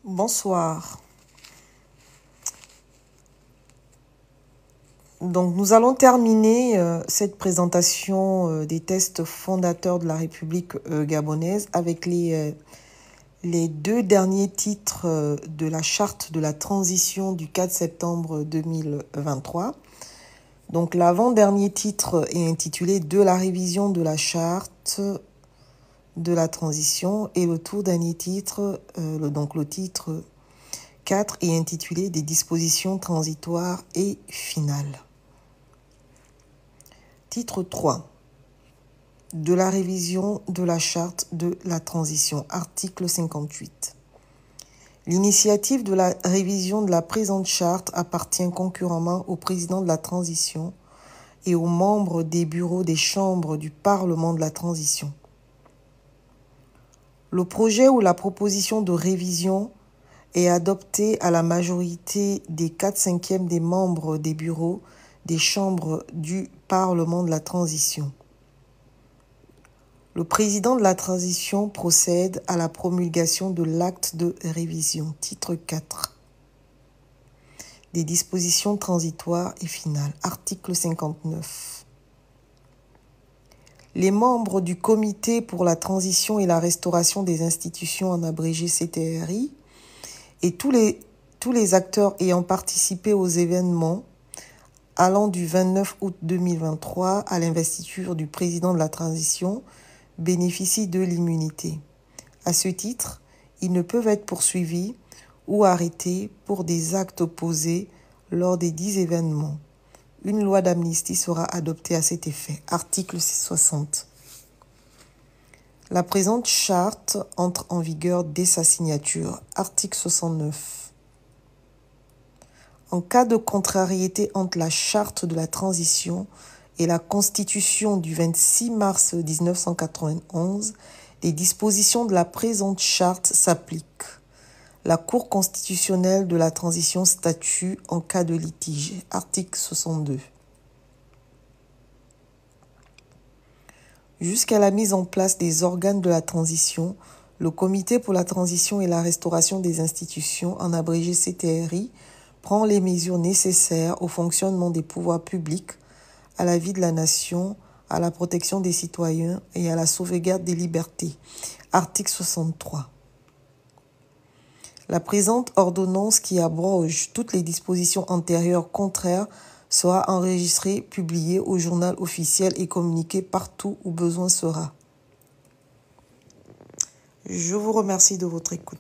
Bonsoir. Donc, nous allons terminer cette présentation des textes fondateurs de la République gabonaise avec les deux derniers titres de la charte de la transition du 4 septembre 2023. Donc, l'avant-dernier titre est intitulé « De la révision de la charte de la transition » et le tout dernier titre, donc le titre 4 est intitulé « Des dispositions transitoires et finales ». Titre 3. De la révision de la charte de la transition. Article 58. L'initiative de la révision de la présente charte appartient concurremment au président de la transition et aux membres des bureaux des chambres du Parlement de la transition. Le projet ou la proposition de révision est adopté à la majorité des 4/5 des membres des bureaux des chambres du Parlement de la transition. Le président de la transition procède à la promulgation de l'acte de révision. Titre 4. Des dispositions transitoires et finales. Article 59. Les membres du Comité pour la transition et la restauration des institutions, en abrégé CTRI, et tous les acteurs ayant participé aux événements allant du 29 août 2023 à l'investiture du président de la transition bénéficient de l'immunité. À ce titre, ils ne peuvent être poursuivis ou arrêtés pour des actes posés lors des 10 événements. Une loi d'amnistie sera adoptée à cet effet. Article 60. La présente charte entre en vigueur dès sa signature. Article 69. En cas de contrariété entre la charte de la transition et la Constitution du 26 mars 1991, les dispositions de la présente charte s'appliquent. La Cour constitutionnelle de la transition statue en cas de litige. Article 62. Jusqu'à la mise en place des organes de la transition, le Comité pour la transition et la restauration des institutions, en abrégé CTRI, prend les mesures nécessaires au fonctionnement des pouvoirs publics, à la vie de la nation, à la protection des citoyens et à la sauvegarde des libertés. Article 63. La présente ordonnance qui abroge toutes les dispositions antérieures contraires sera enregistrée, publiée au journal officiel et communiquée partout où besoin sera. Je vous remercie de votre écoute.